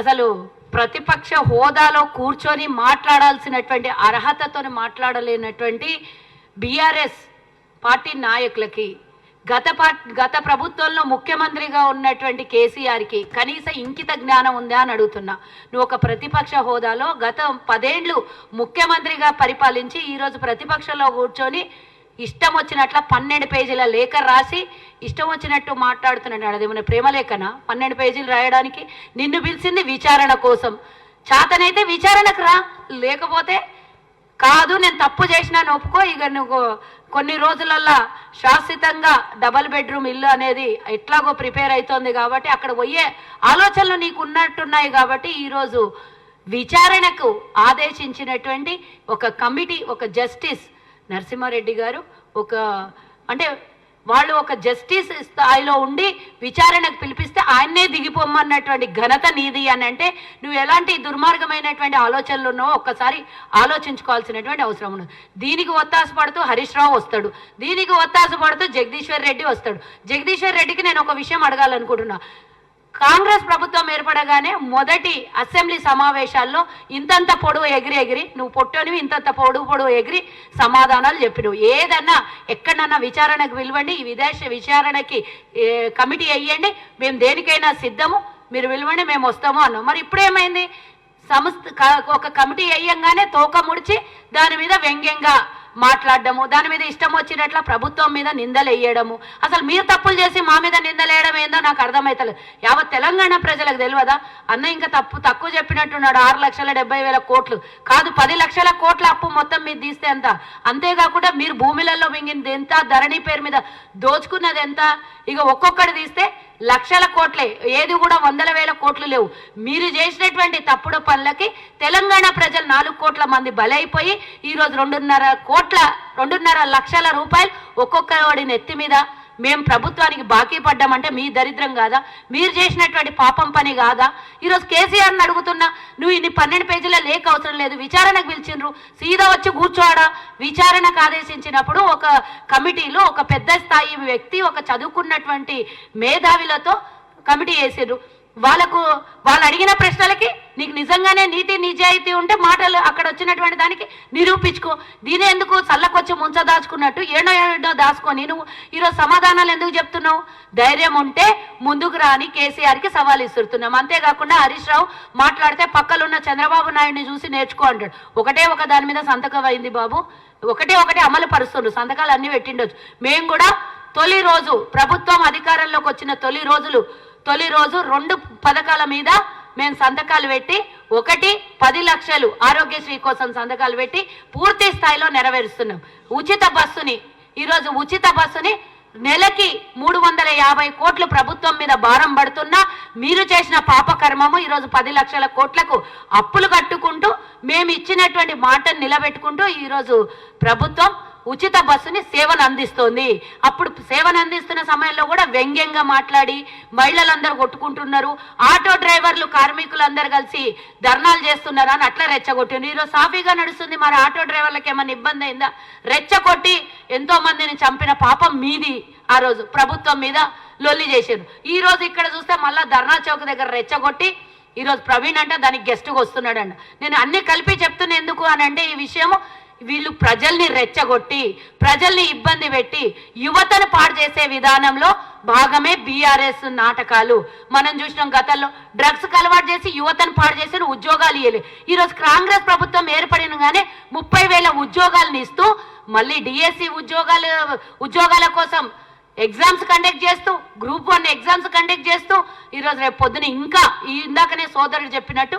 అసలు ప్రతిపక్ష హోదాలో కూర్చొని మాట్లాడాల్సినటువంటి అర్హతతో మాట్లాడలేనటువంటి బీఆర్ఎస్ పార్టీ నాయకులకి గత ప్రభుత్వంలో ముఖ్యమంత్రిగా ఉన్నటువంటి కేసీఆర్కి కనీస ఇంకిత జ్ఞానం ఉందా అని అడుగుతున్నా. నువ్వు ఒక ప్రతిపక్ష హోదాలో గత 10 ఏళ్ళు ముఖ్యమంత్రిగా పరిపాలించి ఈరోజు ప్రతిపక్షంలో కూర్చొని ఇష్టం వచ్చినట్ల 12 పేజీల లేఖ రాసి ఇష్టం వచ్చినట్టు మాట్లాడుతున్నాడు. అదేమన్నా ప్రేమలేఖనా 12 పేజీలు రాయడానికి? నిన్ను పిలిచింది విచారణ కోసం. చేతనైతే విచారణకు రా, లేకపోతే కాదు నేను తప్పు చేసినాను ఒప్పుకో. ఇక నువ్వు కొన్ని రోజులల్లా శాశ్వతంగా డబల్ బెడ్రూమ్ ఇల్లు అనేది ఎట్లాగో ప్రిపేర్ అవుతోంది కాబట్టి అక్కడ పోయే ఆలోచనలు నీకు ఉన్నట్టున్నాయి. కాబట్టి ఈరోజు విచారణకు ఆదేశించినటువంటి ఒక కమిటీ, ఒక జస్టిస్ నరసింహారెడ్డి గారు, వాళ్ళు ఒక జస్టిస్ స్థాయిలో ఉండి విచారణకు పిలిపిస్తే ఆయన్నే దిగిపోమ్మన్నటువంటి ఘనత నీది అని అంటే నువ్వు ఎలాంటి దుర్మార్గమైనటువంటి ఆలోచనలు ఉన్నావో ఒక్కసారి ఆలోచించుకోవాల్సినటువంటి అవసరం ఉన్నది. దీనికి ఒత్తాస పడుతూ హరీష్ రావు వస్తాడు, దీనికి ఒత్తాస పడుతూ జగదీశ్వర్ రెడ్డి వస్తాడు. జగదీశ్వర్ రెడ్డికి నేను ఒక విషయం అడగాలనుకుంటున్నా. కాంగ్రెస్ ప్రభుత్వం ఏర్పడగానే మొదటి అసెంబ్లీ సమావేశాల్లో ఇంతంత పొడవు ఎగిరి నువ్వు పొట్టనివి ఇంతంత పొడవు ఎగిరి సమాధానాలు చెప్పినవు. ఏదన్నా ఎక్కడన్నా విచారణకు పిలవండి, ఈ విచారణకి కమిటీ వేయండి, మేము దేనికైనా సిద్ధము, మీరు పిలవండి మేము వస్తాము అన్నాం. మరి ఇప్పుడేమైంది? ఒక కమిటీ వేయంగానే తోక ముడిచి దాని మీద వ్యంగ్యంగా మాట్లాడడము, దాని మీద ఇష్టం వచ్చినట్ల ప్రభుత్వం మీద నిందలు వేయడము. అసలు మీరు తప్పులు చేసి మా మీద నిందలు వేయడం ఏందో నాకు అర్థమవుతలేదు. యావత్ తెలంగాణ ప్రజలకు తెలియదా? అన్న ఇంకా తక్కువ చెప్పినట్టున్నాడు. 6,70,000 కోట్లు కాదు, 10 లక్షల కోట్ల అప్పు మొత్తం మీద తీస్తే ఎంత. అంతేకాకుండా మీరు భూములలో మింగింది ఎంత, ధరణి పేరు మీద దోచుకున్నది ఎంత, ఇక ఒక్కొక్కటి తీస్తే లక్షల కోట్లే, ఏది కూడా 100,000 కోట్లు లేవు. మీరు చేసినటువంటి తప్పుడు పనులకి తెలంగాణ ప్రజలు 4 కోట్ల మంది బలైపోయి ఈరోజు 2.5 లక్షల రూపాయలు ఒక్కొక్కడి నెత్తి మీద మేము ప్రభుత్వానికి బాకీ పడ్డామంటే మీ దరిద్రం కాదా? మీరు చేసినటువంటి పాపం పని కాదా? ఈరోజు కేసీఆర్ని అడుగుతున్నా, నువ్వు ఇన్ని 12 పేజీల లేఖ అవసరం లేదు, విచారణకు పిలిచిండ్రు, సీదా వచ్చి కూర్చోడా. విచారణకు ఆదేశించినప్పుడు ఒక కమిటీలో ఒక పెద్ద స్థాయి వ్యక్తి, ఒక చదువుకున్నటువంటి మేధావులతో కమిటీ వేసారు. వాళ్ళు అడిగిన ప్రశ్నలకి నీకు నిజంగానే నీతి నిజాయితీ ఉంటే మాటలు అక్కడ వచ్చినటువంటి దానికి నిరూపించుకో. దీని ఎందుకు చల్లకొచ్చి ముంచ దాచుకున్నట్టు ఏడో దాచుకొని నువ్వు ఈరోజు సమాధానాలు ఎందుకు చెప్తున్నావు? ధైర్యం ఉంటే ముందుకు రాని కేసీఆర్కి సవాల్ ఇస్తున్నాం. అంతేకాకుండా హరీష్ రావు మాట్లాడితే పక్కలున్న చంద్రబాబు నాయుడిని చూసి నేర్చుకో అంటాడు. ఒక దాని మీద సంతకం అయింది బాబు, ఒకటే అమలు పరుస్తుండ్రు, సంతకాలు అన్ని పెట్టిండొచ్చు. మేము కూడా తొలి రోజు ప్రభుత్వం అధికారంలోకి వచ్చిన తొలి రోజు 2 పథకాల మీద మేము సంతకాలు పెట్టి, 10 లక్షలు ఆరోగ్యశ్రీ కోసం సంతకాలు పెట్టి పూర్తి స్థాయిలో నెరవేరుస్తున్నాం. ఈరోజు ఉచిత బస్సుని నెలకి 350 కోట్లు ప్రభుత్వం మీద భారం పడుతున్నా మీరు చేసిన పాపకర్మము ఈరోజు 10 లక్షల కోట్లకు అప్పులు కట్టుకుంటూ మేము ఇచ్చినటువంటి మాటను నిలబెట్టుకుంటూ ఈరోజు ప్రభుత్వం ఉచిత బస్సుని సేవను అందిస్తోంది. అప్పుడు సేవను అందిస్తున్న సమయంలో కూడా వ్యంగ్యంగా మాట్లాడి మహిళలందరూ కొట్టుకుంటున్నారు, ఆటో డ్రైవర్లు కార్మికులందరూ కలిసి ధర్నాలు చేస్తున్నారు అని అట్లా రెచ్చగొట్టింది. ఈరోజు సాఫీగా నడుస్తుంది. మరి ఆటో డ్రైవర్లకు ఏమైనా ఇబ్బంది అయిందా? రెచ్చగొట్టి ఎంతో మందిని చంపిన పాపం మీది. ఆ రోజు ప్రభుత్వం మీద లొల్లి చేశారు. ఈ రోజు ఇక్కడ చూస్తే మళ్ళా ధర్నా చౌక్ దగ్గర రెచ్చగొట్టి ఈరోజు ప్రవీణ్ అంటే దానికి గెస్ట్గా వస్తున్నాడంట. నేను అన్ని కలిపి చెప్తున్నా ఎందుకు అని అంటే ఈ విషయము వీళ్ళు ప్రజల్ని రెచ్చగొట్టి ప్రజల్ని ఇబ్బంది పెట్టి యువతను పాడు చేసే విధానంలో భాగమే బీఆర్ఎస్ నాటకాలు. మనం చూసినాం గతంలో డ్రగ్స్ అలవాటు చేసి యువతను పాడు చేసి ఉద్యోగాలు ఇవ్వలేదు. ఈరోజు కాంగ్రెస్ ప్రభుత్వం ఏర్పడినగానే 30,000 ఉద్యోగాలను ఇస్తూ మళ్ళీ డిఎస్సి ఉద్యోగాల కోసం ఎగ్జామ్స్ కండక్ట్ చేస్తూ, గ్రూప్ 1 ఎగ్జామ్స్ కండక్ట్ చేస్తూ ఈరోజు రేపు పొద్దున ఇంకా ఇందాకనే సోదరుడు చెప్పినట్టు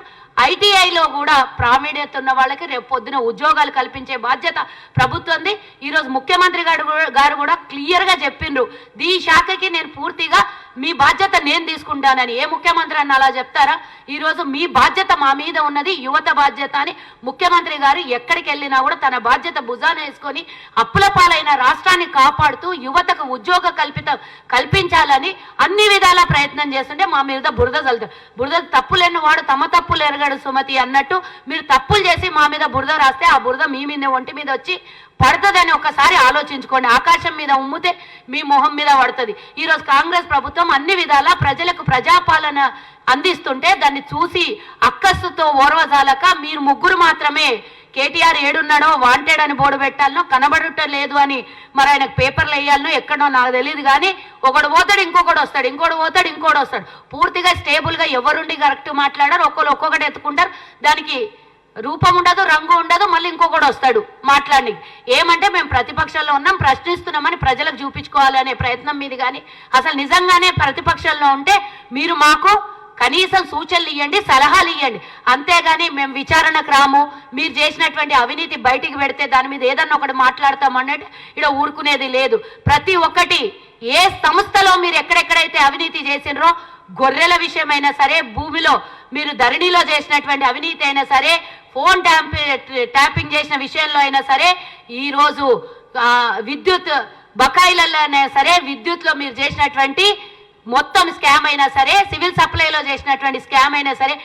ఐటీఐలో కూడా ప్రావీణ్యత ఉన్న వాళ్ళకి రేపు పొద్దున ఉద్యోగాలు కల్పించే బాధ్యత ప్రభుత్వంది. ఈరోజు ముఖ్యమంత్రి గారు కూడా క్లియర్గా చెప్పిండ్రు, ఈ శాఖకి నేను పూర్తిగా మీ బాధ్యత నేను తీసుకుంటానని. ఏ ముఖ్యమంత్రి అన్న అలా చెప్తారా? ఈరోజు మీ బాధ్యత మా మీద ఉన్నది, యువత బాధ్యత అని ముఖ్యమంత్రి గారు ఎక్కడికి వెళ్ళినా కూడా తన బాధ్యత భుజాన వేసుకొని అప్పుల పాలైన రాష్ట్రాన్ని కాపాడుతూ యువతకు ఉద్యోగ కల్పించాలని అన్ని విధాల ప్రయత్నం చేస్తుంటే మా మీద బురద చల్లుతారు. బురద తప్పులేని వాడు తమ తప్పులు ఎరగడు సుమతి అన్నట్టు మీరు తప్పులు చేసి మా మీద బురద రాస్తే ఆ బురద మీ మీద ఒంటి మీద వచ్చి పడుతుందని ఒకసారి ఆలోచించుకోండి. ఆకాశం మీద ఉమ్మితే మీ మొహం మీద పడుతుంది. ఈరోజు కాంగ్రెస్ ప్రభుత్వం అన్ని విధాలా ప్రజలకు ప్రజాపాలన అందిస్తుంటే దాన్ని చూసి అక్కస్సుతో ఓర్వజాలక మీరు ముగ్గురు మాత్రమే కేటీఆర్ ఏడున్నాడో వాంటెడ్ అని బోర్డు పెట్టాలనో కనబడటం లేదు అని మరి ఆయనకు పేపర్లు వేయాలనో ఎక్కడో నాకు తెలియదు. కానీ ఒకడు పోతాడు ఇంకొకటి వస్తాడు, ఇంకోటి పోతాడు ఇంకోటి వస్తాడు. పూర్తిగా స్టేబుల్గా ఎవరుండి కరెక్ట్ మాట్లాడారు, ఒక్కొక్కటి ఎత్తుకుంటారు. దానికి రూపం ఉండదు, రంగు ఉండదు, మళ్ళీ ఇంకొకటి వస్తాడు మాట్లాడి. ఏమంటే మేము ప్రతిపక్షంలో ఉన్నాం, ప్రశ్నిస్తున్నామని ప్రజలకు చూపించుకోవాలనే ప్రయత్నం మీది. కానీ అసలు నిజంగానే ప్రతిపక్షంలో ఉంటే మీరు మాకు కనీసం సూచనలు ఇవ్వండి, సలహాలు ఇవ్వండి. అంతేగాని మేము విచారణకు రాము, మీరు చేసినటువంటి అవినీతి బయటికి పెడితే దాని మీద ఏదన్నా ఒకటి మాట్లాడతామన్నట్టు ఇక్కడ ఊరుకునేది లేదు. ప్రతి ఒక్కటి ఏ సంస్థలో మీరు ఎక్కడెక్కడైతే అవినీతి చేసినరో, గొర్రెల విషయమైనా సరే, భూమిలో మీరు ధరణిలో చేసినటువంటి అవినీతి అయినా సరే, ఫోన్ ట్యాపింగ్ చేసిన విషయంలో అయినా సరే, ఈరోజు విద్యుత్ బకాయిలలో అయినా సరే, విద్యుత్లో మీరు చేసినటువంటి మొత్తం స్కామ్ అయినా సరే, సివిల్ సప్లైలో చేసినటువంటి స్కామ్ అయినా సరే,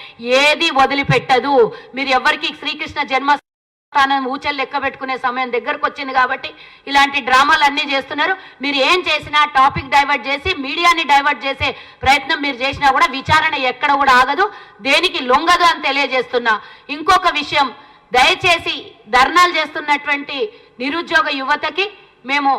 ఏది వదిలిపెట్టదు. మీరు ఎవరికి శ్రీకృష్ణ జన్మస్థానం ఊచలు లెక్క పెట్టుకునే సమయం దగ్గరకు వచ్చింది కాబట్టి ఇలాంటి డ్రామాలు అన్నీ చేస్తున్నారు. మీరు ఏం చేసినా టాపిక్ డైవర్ట్ చేసి మీడియాని డైవర్ట్ చేసే ప్రయత్నం మీరు చేసినా కూడా విచారణ ఎక్కడ కూడా ఆగదు, దేనికి లొంగదు అని తెలియజేస్తున్నా. ఇంకొక విషయం, దయచేసి ధర్నాలు చేస్తున్నటువంటి నిరుద్యోగ యువతకి మేము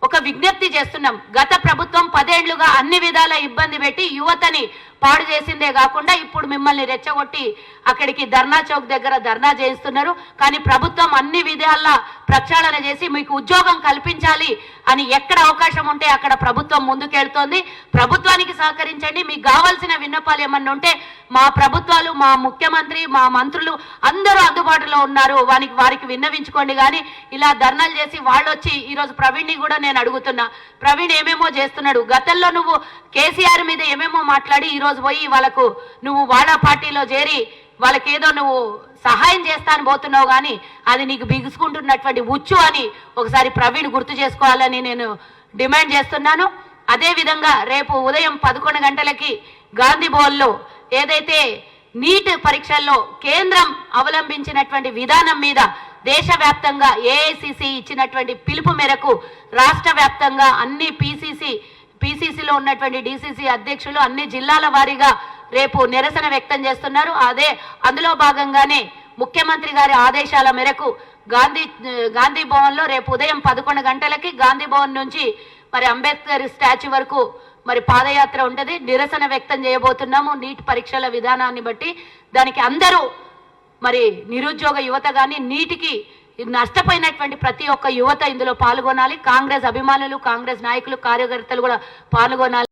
ఒక విజ్ఞప్తి చేస్తున్నాం. గత ప్రభుత్వం 10 ఏళ్లుగా అన్ని విధాల ఇబ్బంది పెట్టి యువతని పాడు చేసిందే కాకుండా ఇప్పుడు మిమ్మల్ని రెచ్చగొట్టి అక్కడికి ధర్నా చౌక్ దగ్గర ధర్నా చేయిస్తున్నారు. కానీ ప్రభుత్వం అన్ని విధాల ప్రక్షాళన చేసి మీకు ఉద్యోగం కల్పించాలి అని ఎక్కడ అవకాశం ఉంటే అక్కడ ప్రభుత్వం ముందుకెళ్తోంది. ప్రభుత్వానికి సహకరించండి. మీకు కావాల్సిన విన్నపాలు ఏమన్నా ఉంటే మా ప్రభుత్వాలు, మా ముఖ్యమంత్రి, మా మంత్రులు అందరూ అందుబాటులో ఉన్నారు, వారికి విన్నవించుకోండి. కానీ ఇలా ధర్నాలు చేసి వాళ్ళు వచ్చి ఈరోజు ప్రవీణ్ని కూడా నేను అడుగుతున్నా, ప్రవీణ్ ఏమేమో చేస్తున్నాడు. గతంలో నువ్వు కేసీఆర్ మీద ఏమేమో మాట్లాడి ఈరోజు పోయి వాళ్ళకు నువ్వు వాళ్ళ పార్టీలో చేరి వాళ్ళకేదో నువ్వు సహాయం చేస్తాను పోతున్నావు. కానీ అది నీకు బిగుసుకుంటున్నటువంటి ఉచ్చు అని ఒకసారి ప్రవీణ్ గుర్తు చేసుకోవాలని నేను డిమాండ్ చేస్తున్నాను. అదేవిధంగా రేపు ఉదయం 11 గంటలకి గాంధీ భవన్లో ఏదైతే నీట్ పరీక్షల్లో కేంద్రం అవలంబించినటువంటి విధానం మీద దేశవ్యాప్తంగా ఏఐసిసి ఇచ్చినటువంటి పిలుపు మేరకు రాష్ట్ర వ్యాప్తంగా అన్ని పీసీసీలో ఉన్నటువంటి డీసీసీ అధ్యక్షులు అన్ని జిల్లాల వారీగా రేపు నిరసన వ్యక్తం చేస్తున్నారు. అందులో భాగంగానే ముఖ్యమంత్రి గారి ఆదేశాల మేరకు గాంధీ భవన్లో రేపు ఉదయం 11 గంటలకి గాంధీ భవన్ నుంచి మరి అంబేద్కర్ స్టాచ్యూ వరకు మరి పాదయాత్ర ఉంటుంది. నిరసన వ్యక్తం చేయబోతున్నాము నీట్ పరీక్షల విధానాన్ని బట్టి. దానికి అందరూ మరి నిరుద్యోగ యువత కానీ నీటికి నష్టపోయినటువంటి ప్రతి ఒక్క యువత ఇందులో పాల్గొనాలి. కాంగ్రెస్ అభిమానులు, కాంగ్రెస్ నాయకులు, కార్యకర్తలు కూడా పాల్గొనాలి.